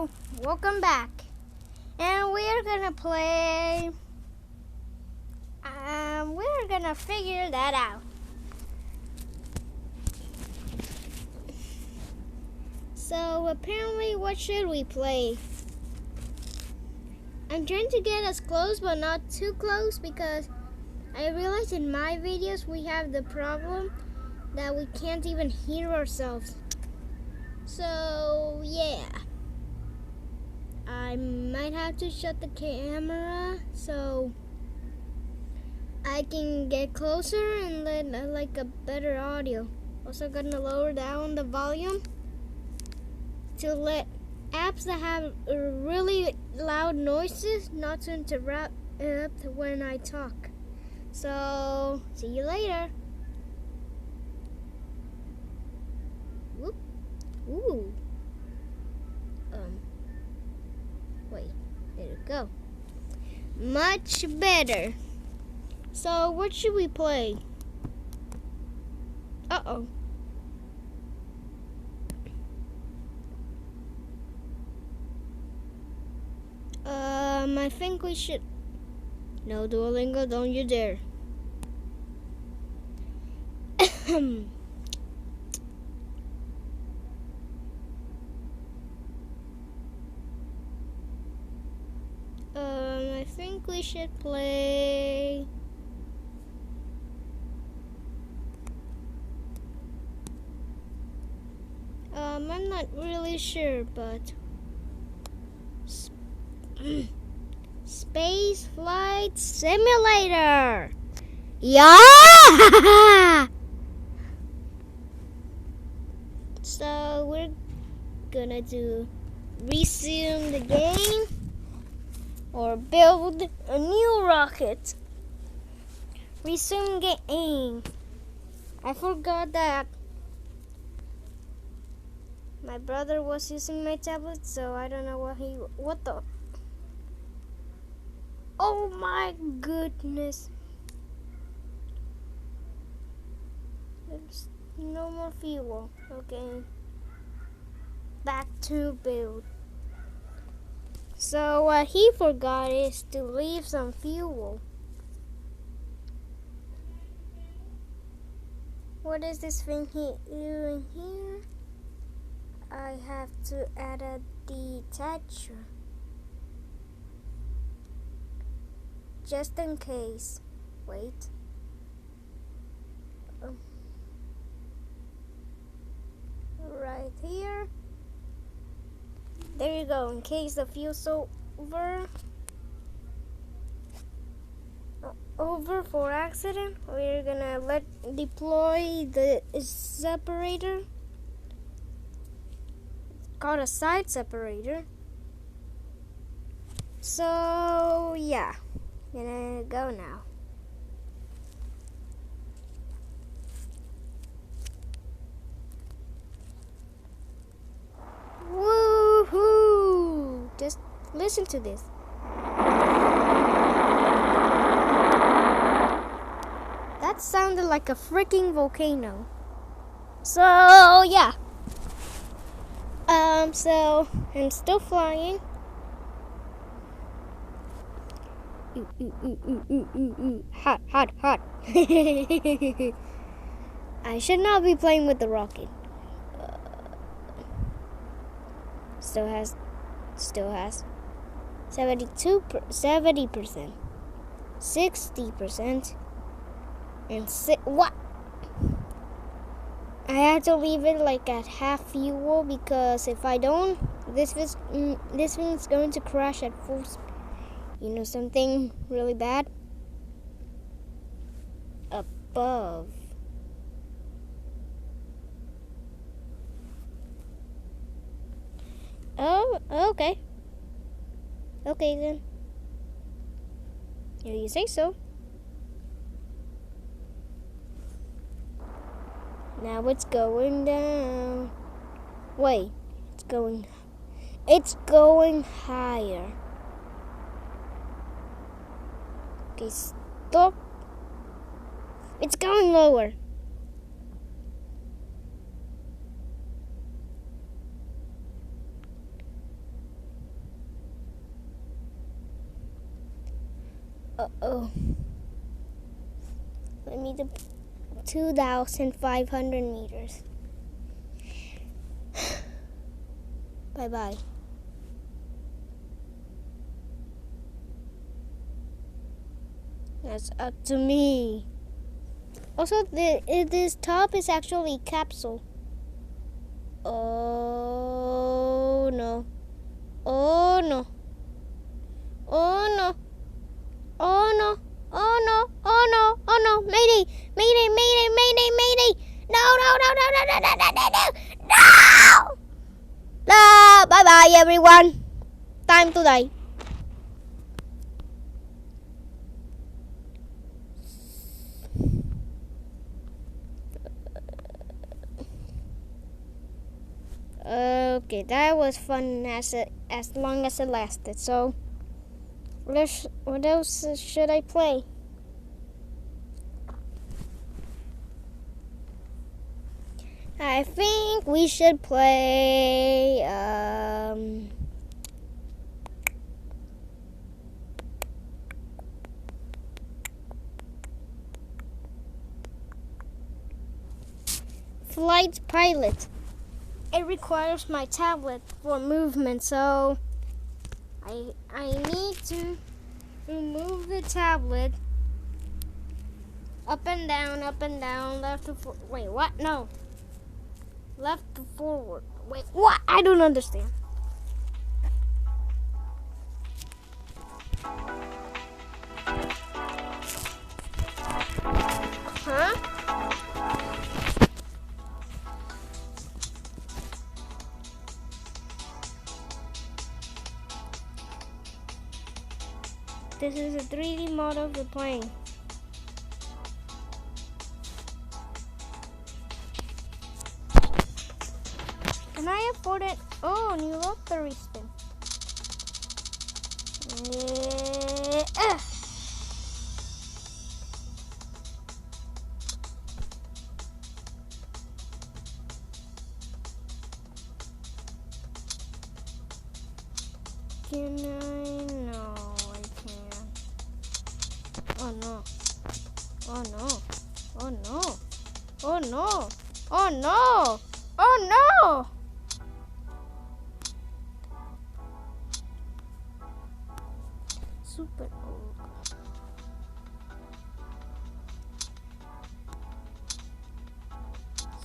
So, welcome back. And we're gonna play. We're gonna figure that out. So, apparently, what should we play? I'm trying to get as close, but not too close, because I realized in my videos we have the problem that we can't even hear ourselves. So, yeah. I might have to shut the camera so I can get closer and let like a better audio. Also gonna lower down the volume to let apps that have really loud noises not to interrupt when I talk. So, see you later. Whoop. Ooh. Wait, there you go. Much better. So, what should we play? Uh-oh. I think we should... No, Duolingo, don't you dare. I think we should play... I'm not really sure, but... Space Flight Simulator! Yeah! So we're gonna do resume the game or build a new rocket. Resume game. I forgot that my brother was using my tablet, so I don't know what the... Oh my goodness. There's no more fuel. Okay. Back to build. So what he forgot is to leave some fuel. What is this thing doing here? I have to add a detacher. Just in case. Wait. Right here. There you go. In case the fuel's over for accident, we're gonna deploy the separator. It's called a side separator. So yeah. Gonna go now. Woohoo! Just listen to this. That sounded like a freaking volcano. So yeah. So I'm still flying. Hot, hot, hot. I should not be playing with the rocket. Still has 70%, 60%, and what? I have to leave it like at half fuel because if I don't, this thing's going to crash at full speed. You know something really bad? Above. Oh, okay. Okay then. If you say so. Now it's going down. Wait, it's going higher. Okay, stop. It's going lower. Uh-oh. Let me do 2,500 meters. Bye-bye. That's up to me. Also, this top is actually capsule. Oh no. Oh no. Oh no. Oh no. Oh no. Oh no. Oh no. Mayday. Mayday. Mayday. Mayday. Mayday. No, no, no, no, no, no, no, no, no, no. No. Bye bye everyone. Time to die. Okay, that was fun as long as it lasted. So, what else should I play? I think we should play. Flight Pilot. It requires my tablet for movement, so I need to remove the tablet. Up and down, left to forward. Wait, what? No. Left to forward. Wait, what? I don't understand. Huh? This is a 3D model of the plane. Can I afford it? Oh, new lottery spin. Can I? No, I can't. Oh no. Oh no. Oh no. Oh no. Oh no. Oh no. Super old.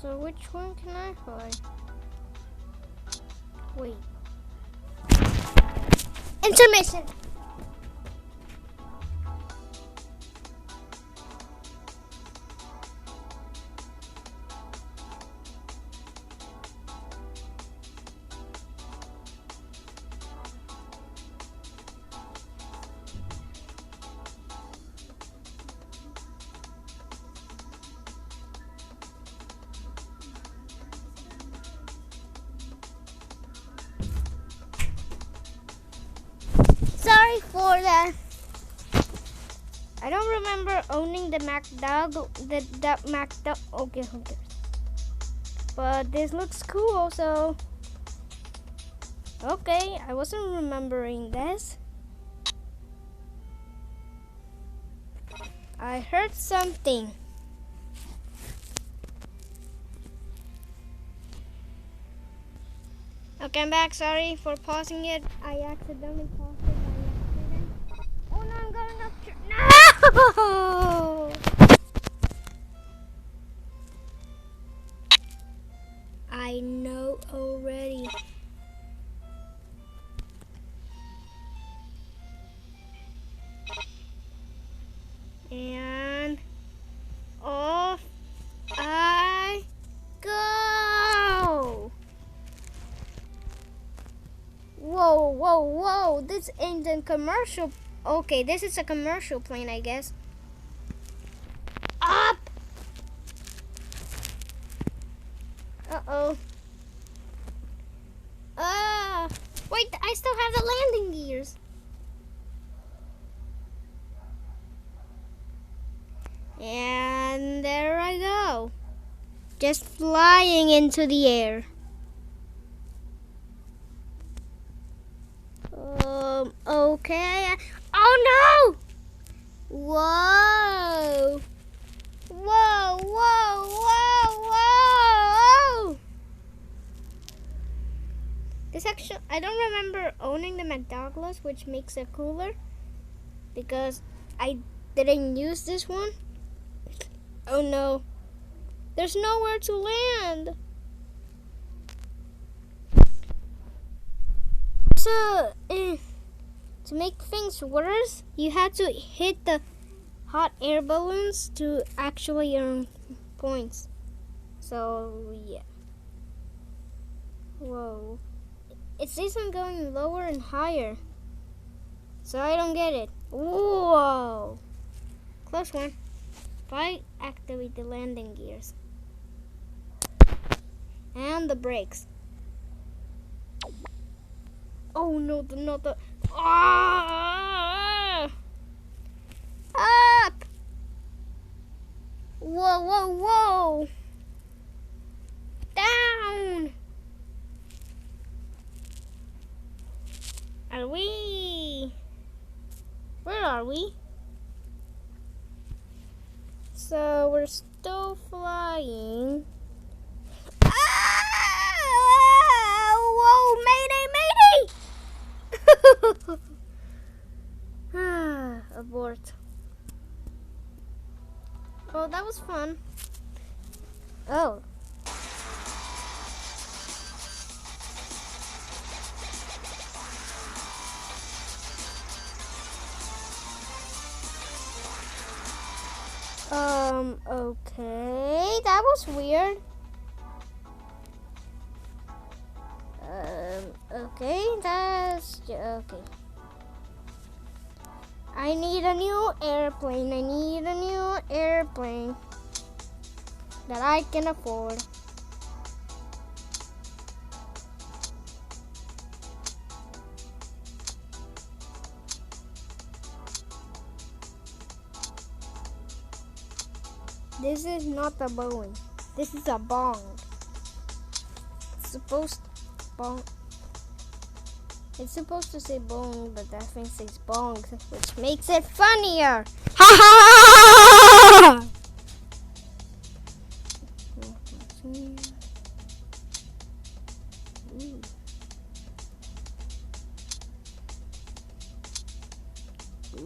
So which one can I buy? Wait. Intermission. Sorry for that. I don't remember owning the MacDog. That MacDog. Okay, who cares? But this looks cool also. Okay, I wasn't remembering this. I heard something. Okay, I'm back. Sorry for pausing it. I accidentally paused it by accident. Oh no, I'm gonna knock your... No! I know already. And off I go. Whoa, whoa, whoa. This ain't a commercial. Okay, this is a commercial plane, I guess. Up! Uh-oh. Wait, I still have the landing gears. And there I go. Just flying into the air. Okay. Oh no! Whoa! Whoa, whoa, whoa, whoa! This actually, I don't remember owning the McDouglas, which makes it cooler because I didn't use this one. Oh no, there's nowhere to land. So, to make things worse, you had to hit the hot air balloons to actually earn points. So, yeah. Whoa. It says I'm going lower and higher. So I don't get it. Whoa. Close one. If I activate the landing gears. And the brakes. Oh no, not the... Ah! Up! Whoa, whoa, whoa! Down! Are we? Where are we? So we're still flying. Ah! Whoa! Mayday! Mayday! Abort. Oh, that was fun. Oh. Okay, that was weird. Okay, okay. I need a new airplane. That I can afford. This is not a Boeing. This is a bong. It's supposed to say bong, but that thing says bong, which makes it funnier. Ha ha ha!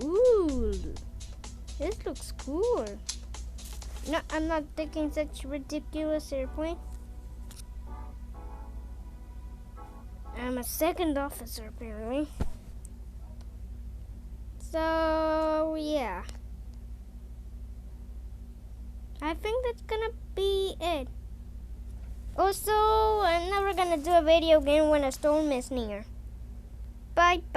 Ooh, this looks cool. No, I'm not taking such ridiculous airplane. I'm a second officer, apparently. So, yeah. I think that's gonna be it. Also, I'm never gonna do a video game when a storm is near. Bye-bye.